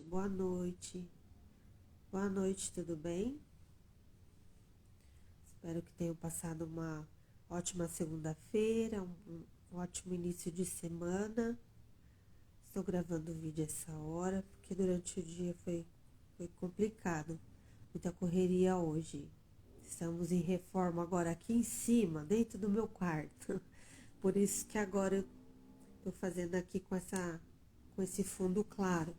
boa noite. Boa noite, tudo bem? Espero que tenham passado uma ótima segunda-feira, um ótimo início de semana. Estou gravando o vídeo essa hora, porque durante o dia foi complicado. Muita correria hoje. Estamos em reforma agora aqui em cima, dentro do meu quarto. Por isso que agora eu estou fazendo aqui com esse fundo claro.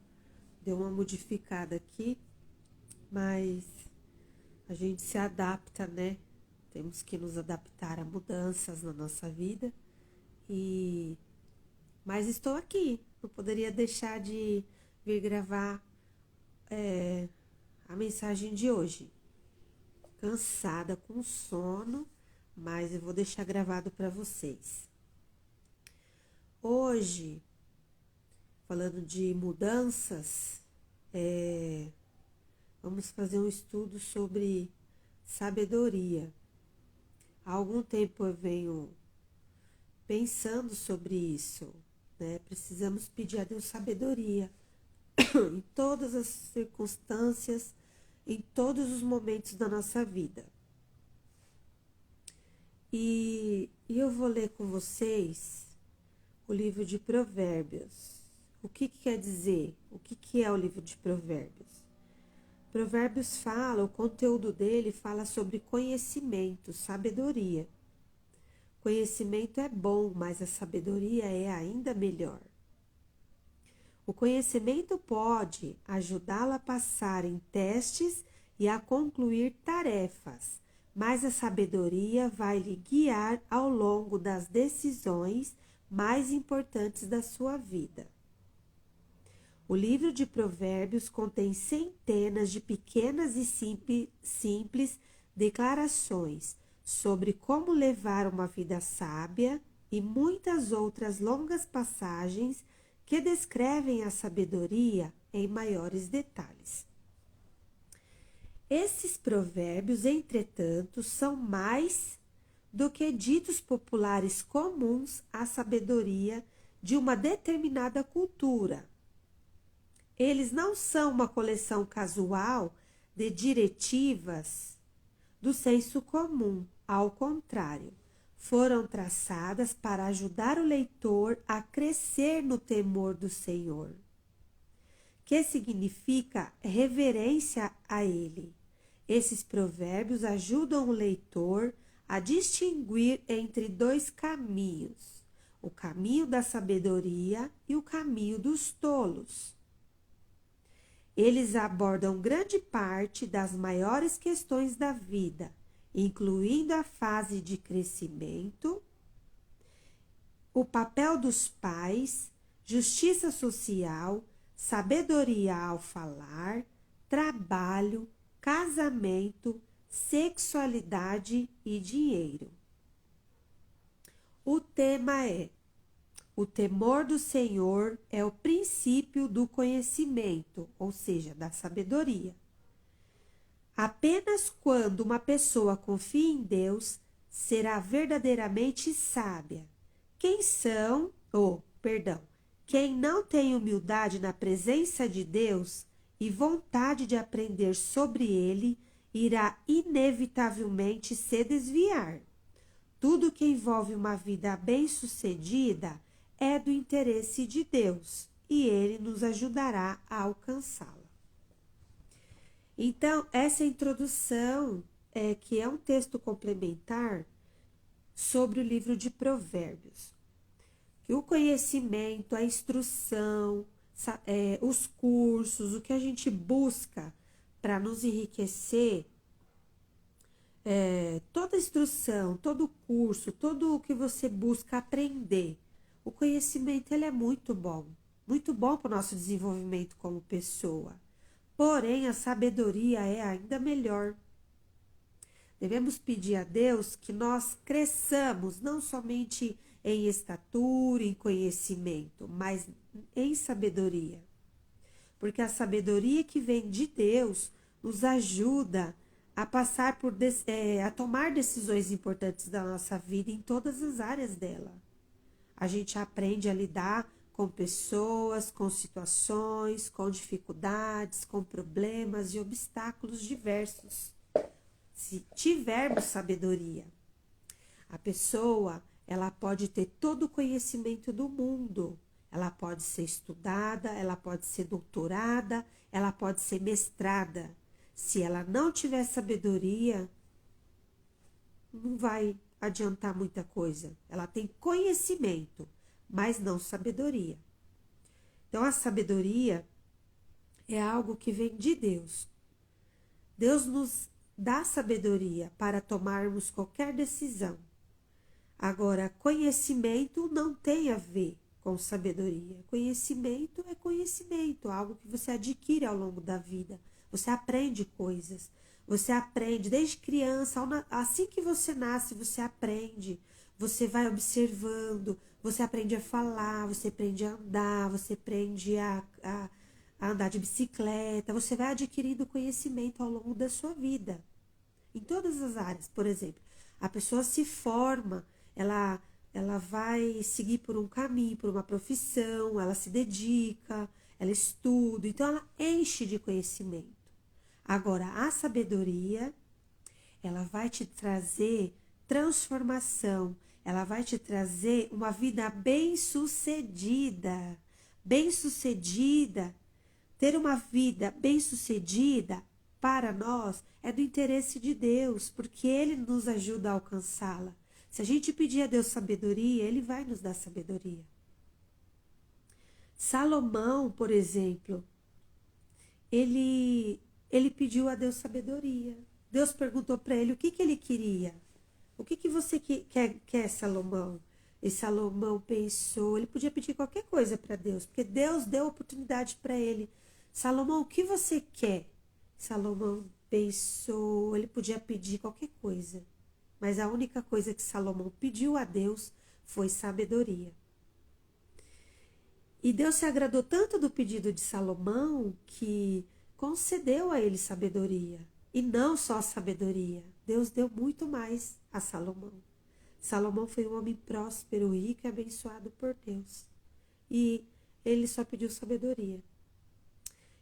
Deu uma modificada aqui, mas a gente se adapta, né? Temos que nos adaptar a mudanças na nossa vida. Mas estou aqui, não poderia deixar de vir gravar a mensagem de hoje. Cansada, com sono, mas eu vou deixar gravado para vocês. Hoje, falando de mudanças, vamos fazer um estudo sobre sabedoria. Há algum tempo eu venho pensando sobre isso, né? Precisamos pedir a Deus sabedoria em todas as circunstâncias, em todos os momentos da nossa vida. E eu vou ler com vocês o livro de Provérbios. O que quer dizer? O que é o livro de Provérbios? Provérbios fala, o conteúdo dele fala sobre conhecimento, sabedoria. Conhecimento é bom, mas a sabedoria é ainda melhor. O conhecimento pode ajudá-la a passar em testes e a concluir tarefas, mas a sabedoria vai lhe guiar ao longo das decisões mais importantes da sua vida. O livro de Provérbios contém centenas de pequenas e simples declarações sobre como levar uma vida sábia e muitas outras longas passagens que descrevem a sabedoria em maiores detalhes. Esses provérbios, entretanto, são mais do que ditos populares comuns à sabedoria de uma determinada cultura. Eles não são uma coleção casual de diretivas do senso comum, ao contrário, foram traçadas para ajudar o leitor a crescer no temor do Senhor, que significa reverência a Ele. Esses provérbios ajudam o leitor a distinguir entre dois caminhos, o caminho da sabedoria e o caminho dos tolos. Eles abordam grande parte das maiores questões da vida, incluindo a fase de crescimento, o papel dos pais, justiça social, sabedoria ao falar, trabalho, casamento, sexualidade e dinheiro. O tema é: o temor do Senhor é o princípio do conhecimento, ou seja, da sabedoria. Apenas quando uma pessoa confia em Deus, será verdadeiramente sábia. Quem não tem humildade na presença de Deus e vontade de aprender sobre Ele, irá inevitavelmente se desviar. Tudo que envolve uma vida bem-sucedida é do interesse de Deus e Ele nos ajudará a alcançá-la. Então, essa introdução que é um texto complementar sobre o livro de Provérbios. Que o conhecimento, a instrução, os cursos, o que a gente busca para nos enriquecer, toda instrução, todo curso, tudo o que você busca aprender, o conhecimento ele é muito bom para o nosso desenvolvimento como pessoa. Porém, a sabedoria é ainda melhor. Devemos pedir a Deus que nós cresçamos não somente em estatura, em conhecimento, mas em sabedoria. Porque a sabedoria que vem de Deus nos ajuda a passar a tomar decisões importantes da nossa vida em todas as áreas dela. A gente aprende a lidar com pessoas, com situações, com dificuldades, com problemas e obstáculos diversos. Se tivermos sabedoria, a pessoa, ela pode ter todo o conhecimento do mundo. Ela pode ser estudada, ela pode ser doutorada, ela pode ser mestrada. Se ela não tiver sabedoria, não vai adiantar muita coisa. Ela tem conhecimento, mas não sabedoria. Então, a sabedoria é algo que vem de Deus. Deus nos dá sabedoria para tomarmos qualquer decisão. Agora, conhecimento não tem a ver com sabedoria. Conhecimento é conhecimento, algo que você adquire ao longo da vida. Você aprende coisas. Você aprende desde criança, assim que você nasce, você aprende. Você vai observando, você aprende a falar, você aprende a andar, você aprende a andar de bicicleta. Você vai adquirindo conhecimento ao longo da sua vida. Em todas as áreas, por exemplo. A pessoa se forma, ela vai seguir por um caminho, por uma profissão, ela se dedica, ela estuda, então ela enche de conhecimento. Agora, a sabedoria, ela vai te trazer transformação, ela vai te trazer uma vida bem-sucedida. Bem-sucedida, ter uma vida bem-sucedida para nós é do interesse de Deus, porque Ele nos ajuda a alcançá-la. Se a gente pedir a Deus sabedoria, Ele vai nos dar sabedoria. Salomão, por exemplo, ele pediu a Deus sabedoria. Deus perguntou para ele o que ele queria. O que você quer, Salomão? E Salomão pensou, ele podia pedir qualquer coisa para Deus, porque Deus deu oportunidade para ele. Salomão, o que você quer? Salomão pensou, ele podia pedir qualquer coisa. Mas a única coisa que Salomão pediu a Deus foi sabedoria. E Deus se agradou tanto do pedido de Salomão que concedeu a ele sabedoria. E não só sabedoria, Deus deu muito mais a Salomão. Salomão foi um homem próspero, rico e abençoado por Deus. E ele só pediu sabedoria.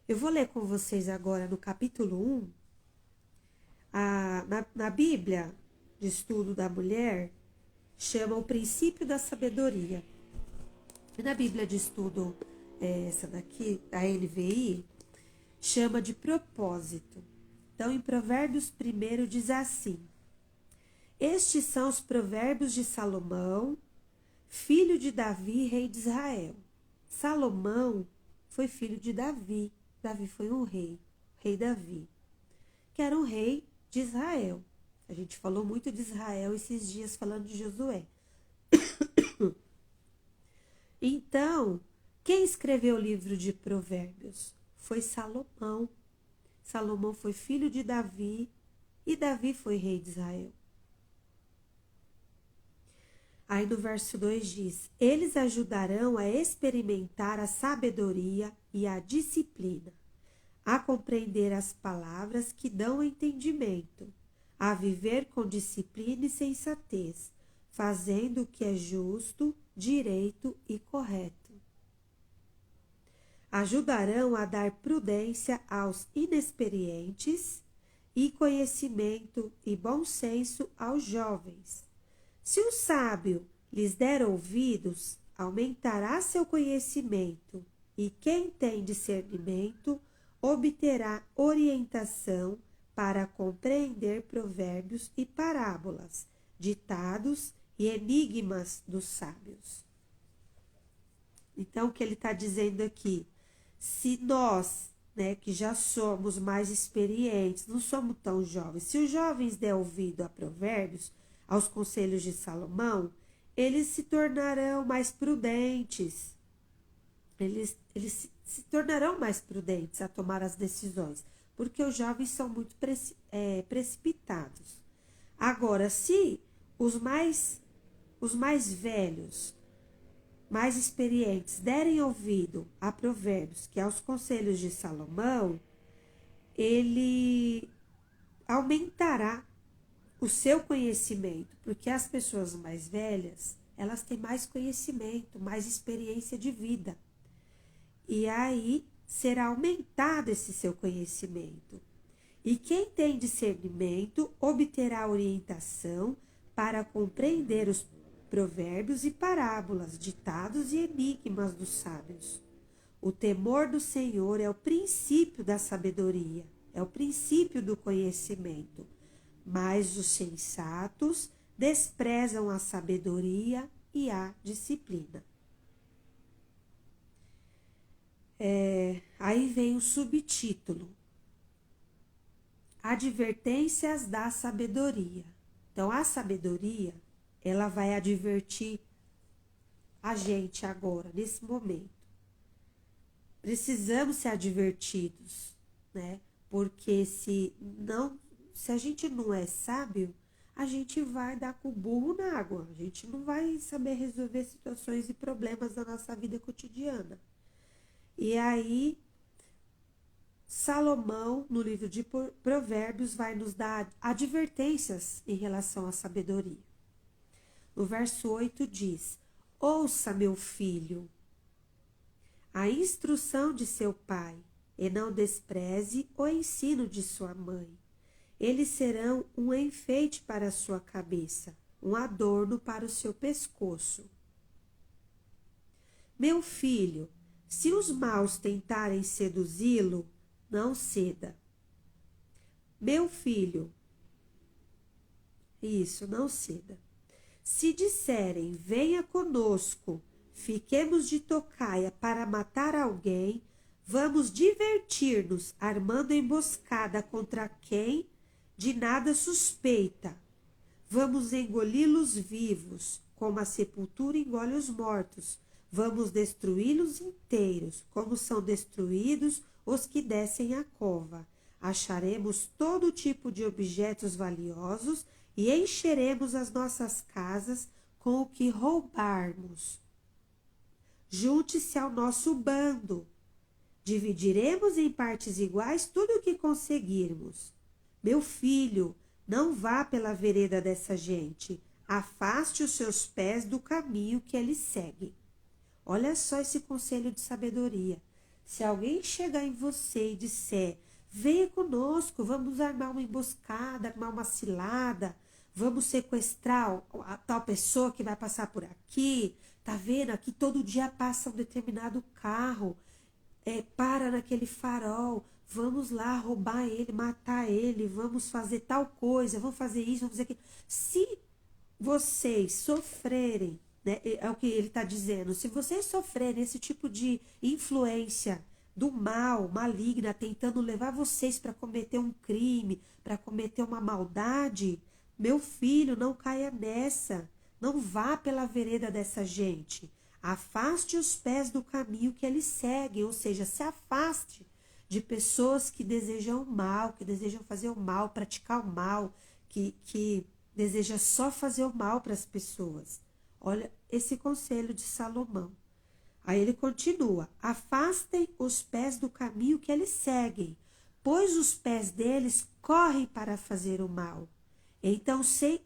Eu vou ler com vocês agora no capítulo 1. Na Bíblia de Estudo da Mulher, chama o princípio da sabedoria. E na Bíblia de Estudo, essa daqui, a NVI, chama de propósito. Então, em Provérbios 1 diz assim: estes são os provérbios de Salomão, filho de Davi, rei de Israel. Salomão foi filho de Davi. Davi foi um rei, rei Davi, que era um rei de Israel. A gente falou muito de Israel esses dias falando de Josué. Então, quem escreveu o livro de Provérbios? Foi Salomão. Salomão foi filho de Davi e Davi foi rei de Israel. Aí no verso 2 diz: eles ajudarão a experimentar a sabedoria e a disciplina, a compreender as palavras que dão entendimento, a viver com disciplina e sensatez, fazendo o que é justo, direito e correto. Ajudarão a dar prudência aos inexperientes e conhecimento e bom senso aos jovens. Se o sábio lhes der ouvidos, aumentará seu conhecimento, e quem tem discernimento obterá orientação para compreender provérbios e parábolas, ditados e enigmas dos sábios. Então, o que ele está dizendo aqui? Se nós, que já somos mais experientes, não somos tão jovens, se os jovens der ouvido a provérbios, aos conselhos de Salomão, eles se tornarão mais prudentes. Eles se tornarão mais prudentes a tomar as decisões, porque os jovens são muito precipitados. Agora, se os mais velhos, mais experientes, derem ouvido a provérbios, que é aos conselhos de Salomão, ele aumentará o seu conhecimento, porque as pessoas mais velhas, elas têm mais conhecimento, mais experiência de vida. E aí será aumentado esse seu conhecimento. E quem tem discernimento obterá orientação para compreender os provérbios e parábolas, ditados e enigmas dos sábios. O temor do Senhor é o princípio da sabedoria, é o princípio do conhecimento. Mas os sensatos desprezam a sabedoria e a disciplina. Aí vem o subtítulo: Advertências da sabedoria. Então, a sabedoria, ela vai advertir a gente agora, nesse momento. Precisamos ser advertidos, né? Porque se a gente não é sábio, a gente vai dar com o burro na água. A gente não vai saber resolver situações e problemas da nossa vida cotidiana. E aí, Salomão, no livro de Provérbios, vai nos dar advertências em relação à sabedoria. No verso 8 diz: Ouça, meu filho, a instrução de seu pai, e não despreze o ensino de sua mãe. Eles serão um enfeite para a sua cabeça, um adorno para o seu pescoço. Meu filho, se os maus tentarem seduzi-lo, não ceda. Meu filho, não ceda. Se disserem, venha conosco, fiquemos de tocaia para matar alguém, vamos divertir-nos armando emboscada contra quem de nada suspeita. Vamos engoli-los vivos, como a sepultura engole os mortos. Vamos destruí-los inteiros, como são destruídos os que descem a cova. Acharemos todo tipo de objetos valiosos e encheremos as nossas casas com o que roubarmos. Junte-se ao nosso bando. Dividiremos em partes iguais tudo o que conseguirmos. Meu filho, não vá pela vereda dessa gente. Afaste os seus pés do caminho que eles seguem. Olha só esse conselho de sabedoria. Se alguém chegar em você e disser, venha conosco, vamos armar uma emboscada, armar uma cilada, vamos sequestrar a tal pessoa que vai passar por aqui, tá vendo? Aqui todo dia passa um determinado carro, para naquele farol, vamos lá roubar ele, matar ele, vamos fazer tal coisa, vamos fazer isso, vamos fazer aquilo. Se vocês sofrerem, né, é o que ele está dizendo, se vocês sofrerem esse tipo de influência do mal, maligna, tentando levar vocês para cometer um crime, para cometer uma maldade, meu filho, não caia nessa, não vá pela vereda dessa gente. Afaste os pés do caminho que eles seguem, ou seja, se afaste de pessoas que desejam o mal, que desejam fazer o mal, praticar o mal, que deseja só fazer o mal para as pessoas. Olha esse conselho de Salomão. Aí ele continua: afastem os pés do caminho que eles seguem, pois os pés deles correm para fazer o mal. Então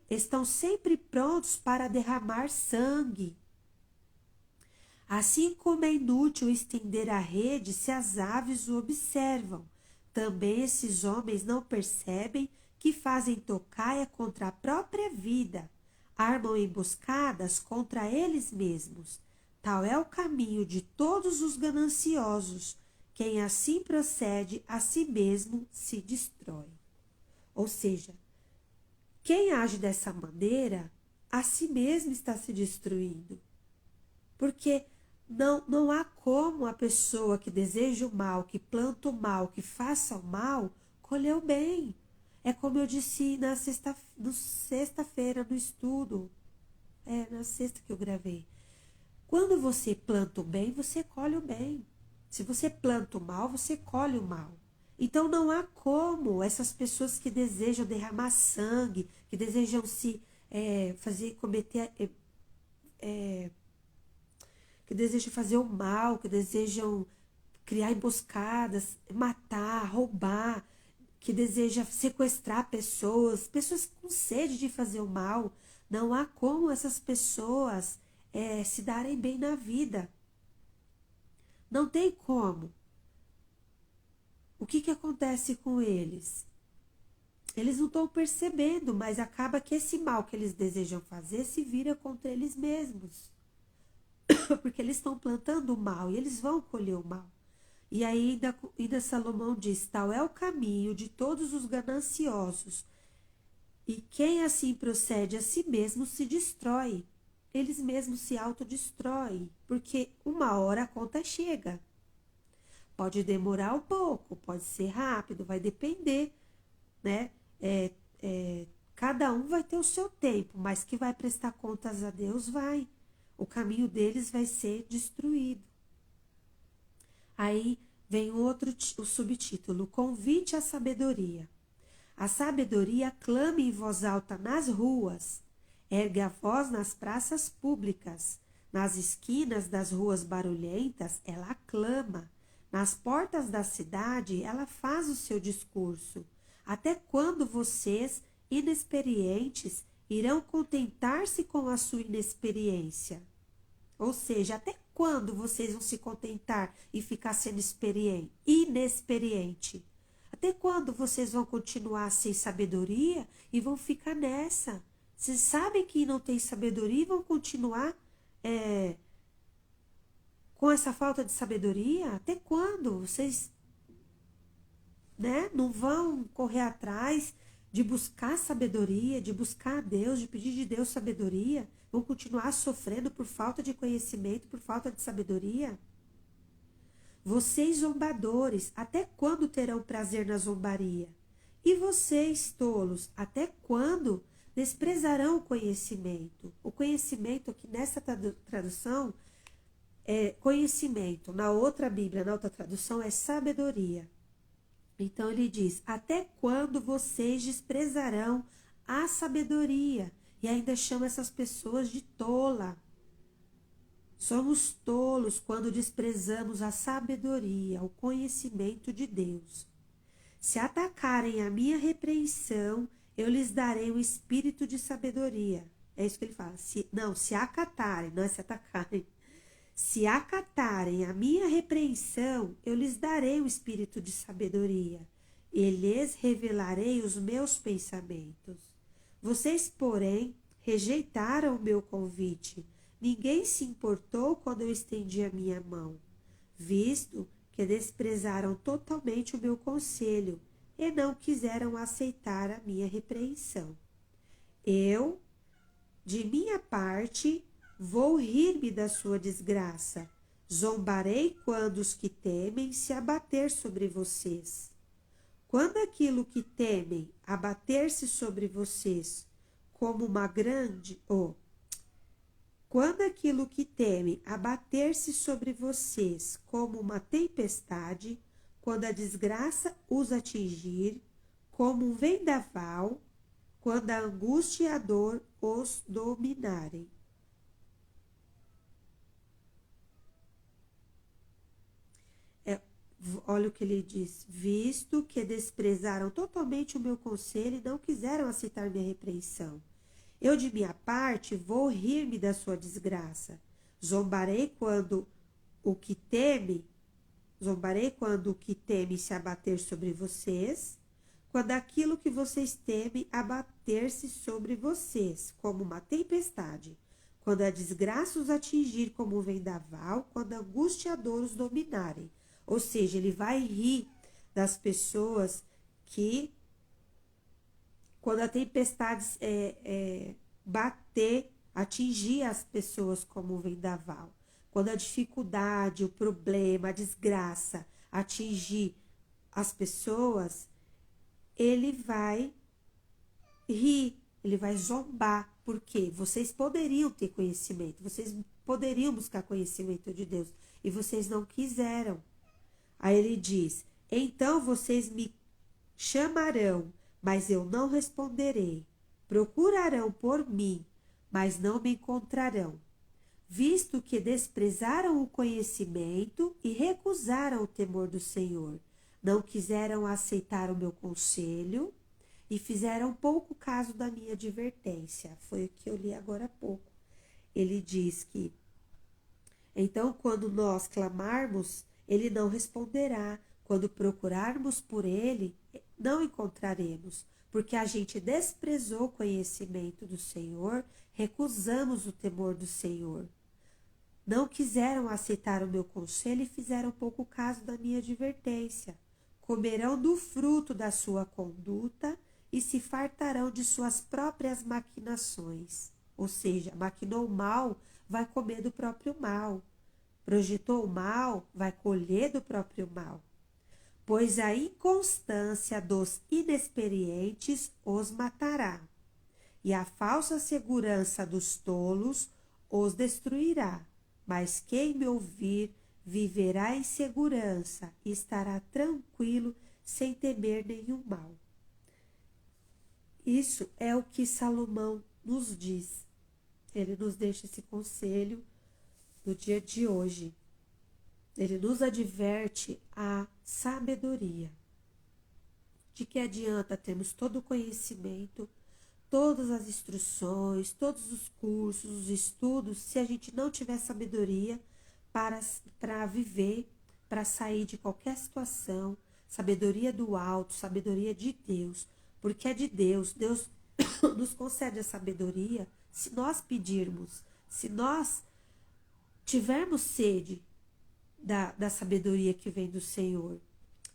estão sempre prontos para derramar sangue. Assim como é inútil estender a rede se as aves o observam, também esses homens não percebem que fazem tocaia contra a própria vida, armam emboscadas contra eles mesmos. Tal é o caminho de todos os gananciosos. Quem assim procede, a si mesmo se destrói. Ou seja, quem age dessa maneira, a si mesmo está se destruindo. Porque não há como a pessoa que deseja o mal, que planta o mal, que faça o mal, colher o bem. É como eu disse na sexta-feira no estudo. Na sexta que eu gravei. Quando você planta o bem, você colhe o bem. Se você planta o mal, você colhe o mal. Então não há como essas pessoas que desejam derramar sangue, que desejam se que desejam fazer o mal, que desejam criar emboscadas, matar, roubar, que deseja sequestrar pessoas com sede de fazer o mal. Não há como essas pessoas se darem bem na vida. Não tem como. O que acontece com eles? Eles não estão percebendo, mas acaba que esse mal que eles desejam fazer se vira contra eles mesmos. Porque eles estão plantando o mal e eles vão colher o mal. E aí ainda Salomão diz, tal é o caminho de todos os gananciosos. E quem assim procede a si mesmo se destrói. Eles mesmos se autodestroem, porque uma hora a conta chega. Pode demorar um pouco, pode ser rápido, vai depender, né? Cada um vai ter o seu tempo, mas que vai prestar contas a Deus, vai. O caminho deles vai ser destruído. Aí vem o subtítulo, convite à sabedoria. A sabedoria clama em voz alta nas ruas, ergue a voz nas praças públicas, nas esquinas das ruas barulhentas, ela clama, nas portas da cidade, ela faz o seu discurso. Até quando vocês, inexperientes, irão contentar-se com a sua inexperiência? Ou seja, até quando vocês vão se contentar e ficar sendo inexperiente? Até quando vocês vão continuar sem sabedoria e vão ficar nessa? Vocês sabem que não tem sabedoria e vão continuar com essa falta de sabedoria? Até quando? Vocês, né, não vão correr atrás de buscar sabedoria, de buscar a Deus, de pedir de Deus sabedoria? Vão continuar sofrendo por falta de conhecimento, por falta de sabedoria? Vocês zombadores, até quando terão prazer na zombaria? E vocês, tolos, até quando desprezarão o conhecimento? O conhecimento aqui nessa tradução é conhecimento. Na outra Bíblia, na outra tradução, é sabedoria. Então ele diz, até quando vocês desprezarão a sabedoria? E ainda chama essas pessoas de tola. Somos tolos quando desprezamos a sabedoria, o conhecimento de Deus. Se atacarem a minha repreensão, eu lhes darei um espírito de sabedoria. É isso que ele fala. Se acatarem, não é se atacarem. Se acatarem a minha repreensão, eu lhes darei um espírito de sabedoria e lhes revelarei os meus pensamentos. Vocês, porém, rejeitaram o meu convite. Ninguém se importou quando eu estendi a minha mão, visto que desprezaram totalmente o meu conselho e não quiseram aceitar a minha repreensão. Eu, de minha parte, vou rir-me da sua desgraça. Zombarei quando os que temem se abater sobre vocês. Quando aquilo que temem abater-se sobre vocês como uma grande... Quando aquilo que temem abater-se sobre vocês como uma tempestade, quando a desgraça os atingir, como um vendaval, quando a angústia e a dor os dominarem. Olha o que ele diz, visto que desprezaram totalmente o meu conselho e não quiseram aceitar minha repreensão. Eu, de minha parte, vou rir-me da sua desgraça. Zombarei quando o que teme se abater sobre vocês, quando aquilo que vocês temem abater-se sobre vocês, como uma tempestade, quando a desgraça os atingir como um vendaval, quando a angústia e a dor os dominarem. Ou seja, ele vai rir das pessoas que, quando a tempestade atingir as pessoas como um vendaval, quando a dificuldade, o problema, a desgraça atingir as pessoas, ele vai rir, ele vai zombar. Por quê? Vocês poderiam ter conhecimento, vocês poderiam buscar conhecimento de Deus e vocês não quiseram. Aí ele diz, então vocês me chamarão, mas eu não responderei. Procurarão por mim, mas não me encontrarão. Visto que desprezaram o conhecimento e recusaram o temor do Senhor, não quiseram aceitar o meu conselho e fizeram pouco caso da minha advertência. Foi o que eu li agora há pouco. ele diz que então, quando nós clamarmos, ele não responderá. Quando procurarmos por ele, não encontraremos, porque a gente desprezou o conhecimento do Senhor, recusamos o temor do Senhor. Não quiseram aceitar o meu conselho e fizeram pouco caso da minha advertência. Comerão do fruto da sua conduta e se fartarão de suas próprias maquinações. Ou seja, maquinou mal, vai comer do próprio mal. Projetou o mal, vai colher do próprio mal. Pois a inconstância dos inexperientes os matará, e a falsa segurança dos tolos os destruirá. Mas quem me ouvir viverá em segurança e estará tranquilo sem temer nenhum mal. Isso é o que Salomão nos diz. Ele nos deixa esse conselho no dia de hoje. Ele nos adverte a sabedoria. De que adianta termos todo o conhecimento, todas as instruções, todos os cursos, os estudos, se a gente não tiver sabedoria para viver, para sair de qualquer situação, sabedoria do alto, sabedoria de Deus, porque é de Deus. Deus nos concede a sabedoria se nós pedirmos, se nós tivermos sede da sabedoria que vem do Senhor.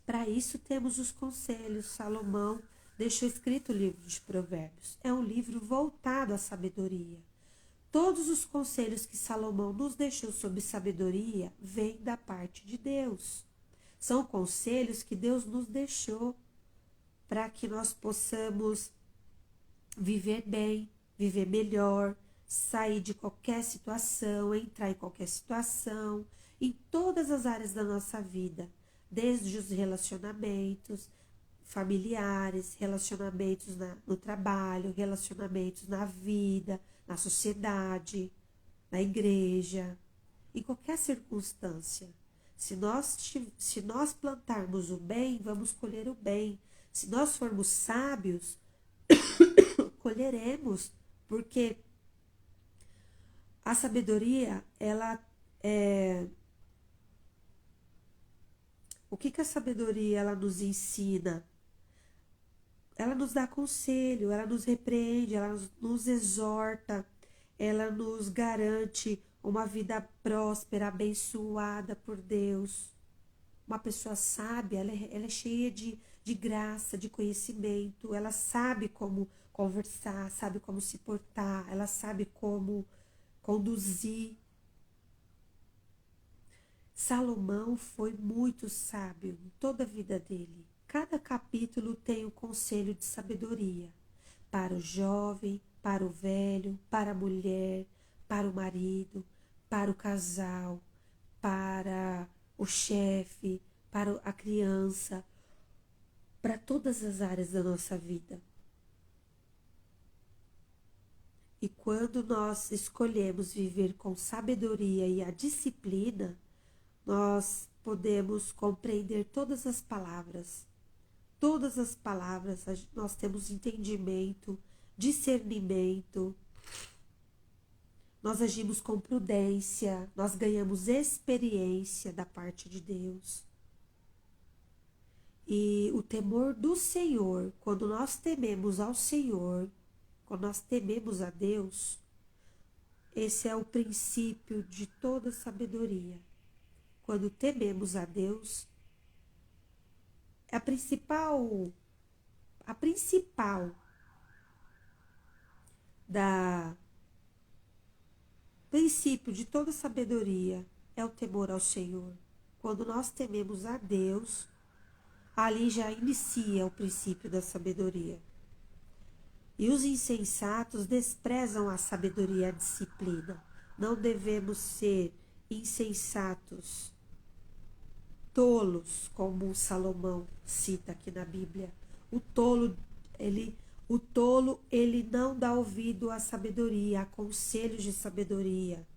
Para isso temos os conselhos. Salomão deixou escrito o livro de Provérbios. É um livro voltado à sabedoria. Todos os conselhos que Salomão nos deixou sobre sabedoria vêm da parte de Deus. São conselhos que Deus nos deixou para que nós possamos viver bem, viver melhor, sair de qualquer situação, entrar em qualquer situação, em todas as áreas da nossa vida, desde os relacionamentos familiares, relacionamentos no trabalho, relacionamentos na vida, na sociedade, na igreja, em qualquer circunstância. Se nós plantarmos o bem, vamos colher o bem. Se nós formos sábios, colheremos, porque a sabedoria, ela é... O que a sabedoria ela nos ensina? Ela nos dá conselho, ela nos repreende, ela nos exorta, ela nos garante uma vida próspera, abençoada por Deus. Uma pessoa sábia, ela é cheia de graça, de conhecimento, ela sabe como conversar, sabe como se portar, ela sabe como conduzir. Salomão foi muito sábio em toda a vida dele. Cada capítulo tem um conselho de sabedoria para o jovem, para o velho, para a mulher, para o marido, para o casal, para o chefe, para a criança, para todas as áreas da nossa vida. E quando nós escolhemos viver com sabedoria e a disciplina, nós podemos compreender todas as palavras. Todas as palavras, nós temos entendimento, discernimento, nós agimos com prudência, nós ganhamos experiência da parte de Deus. E o temor do Senhor, quando nós tememos ao Senhor, quando nós tememos a Deus, esse é o princípio de toda sabedoria. Quando tememos a Deus, a principal princípio de toda sabedoria é o temor ao Senhor. Quando nós tememos a Deus, ali já inicia o princípio da sabedoria. E os insensatos desprezam a sabedoria e a disciplina. Não devemos ser insensatos, tolos, como Salomão cita aqui na Bíblia. O tolo, ele não dá ouvido à sabedoria, a conselhos de sabedoria.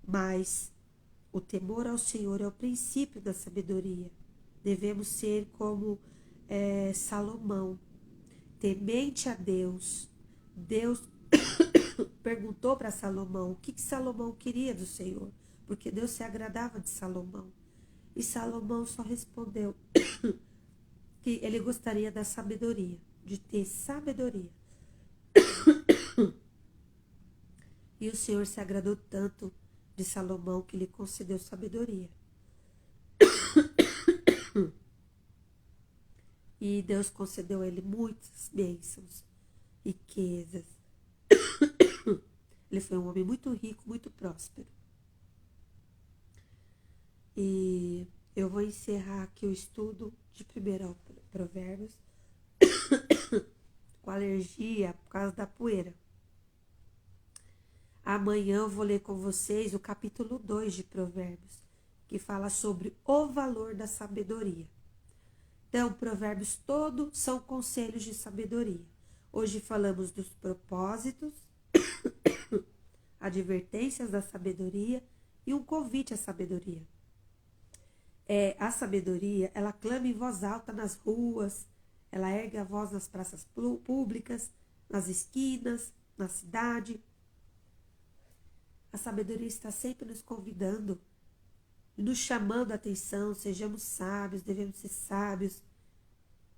Mas o temor ao Senhor é o princípio da sabedoria. Devemos ser como Salomão, temente a Deus. Deus perguntou para Salomão o que Salomão queria do Senhor, porque Deus se agradava de Salomão. E Salomão só respondeu que ele gostaria da sabedoria, de ter sabedoria. E o Senhor se agradou tanto de Salomão que lhe concedeu sabedoria. E Deus concedeu a ele muitas bênçãos, riquezas. Ele foi um homem muito rico, muito próspero. E eu vou encerrar aqui o estudo de 1 Provérbios com alergia por causa da poeira. Amanhã eu vou ler com vocês o capítulo 2 de Provérbios, que fala sobre o valor da sabedoria. Então, provérbios todos são conselhos de sabedoria. Hoje falamos dos propósitos, advertências da sabedoria e um convite à sabedoria. A sabedoria, ela clama em voz alta nas ruas, ela ergue a voz nas praças públicas, nas esquinas, na cidade. A sabedoria está sempre nos convidando, nos chamando a atenção, sejamos sábios, devemos ser sábios.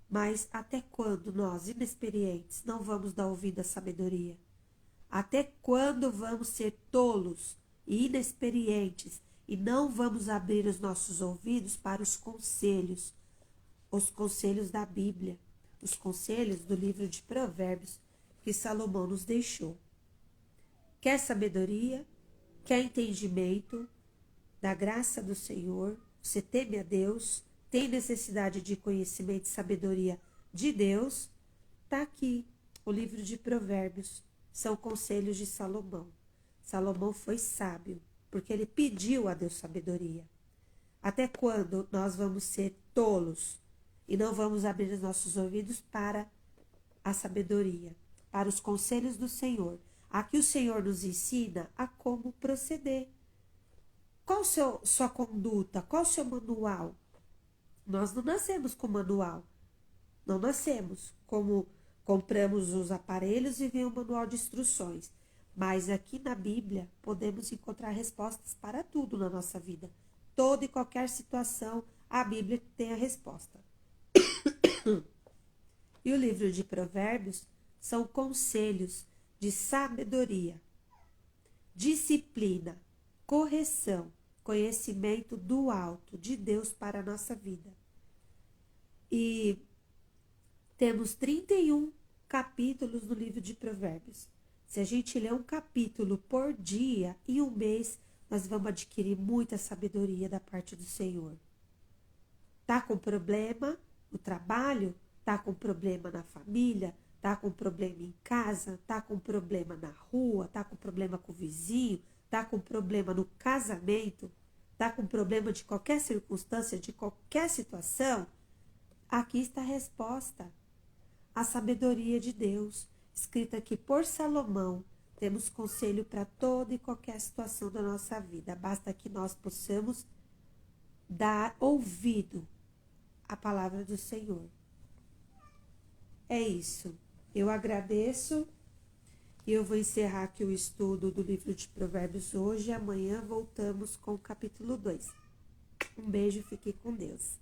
Mas até quando nós, inexperientes, não vamos dar ouvido à sabedoria? Até quando vamos ser tolos e inexperientes e não vamos abrir os nossos ouvidos para os conselhos da Bíblia, os conselhos do livro de Provérbios que Salomão nos deixou? Quer sabedoria? Quer entendimento da graça do Senhor? Você teme a Deus? Tem necessidade de conhecimento e sabedoria de Deus? Está aqui o livro de Provérbios. São conselhos de Salomão. Salomão foi sábio, porque ele pediu a Deus sabedoria. Até quando nós vamos ser tolos e não vamos abrir os nossos ouvidos para a sabedoria, para os conselhos do Senhor? Aqui o Senhor nos ensina a como proceder. Qual sua conduta? Qual o seu manual? Nós não nascemos com manual. Não nascemos como compramos os aparelhos e vem um manual de instruções. Mas aqui na Bíblia podemos encontrar respostas para tudo na nossa vida. Toda e qualquer situação, a Bíblia tem a resposta. E o livro de Provérbios são conselhos de sabedoria, disciplina, correção, conhecimento do alto de Deus para a nossa vida. E temos 31 capítulos no livro de Provérbios. Se a gente ler um capítulo por dia, em um mês, nós vamos adquirir muita sabedoria da parte do Senhor. Tá com problema no trabalho? Tá com problema na família? Tá com problema em casa? Tá com problema na rua? Tá com problema com o vizinho? Tá com problema no casamento? Tá com problema de qualquer circunstância, de qualquer situação? Aqui está a resposta. A sabedoria de Deus, escrita aqui por Salomão. Temos conselho para toda e qualquer situação da nossa vida. Basta que nós possamos dar ouvido à palavra do Senhor. É isso. Eu agradeço e eu vou encerrar aqui o estudo do livro de Provérbios hoje. Amanhã voltamos com o capítulo 2. Um beijo, fique com Deus.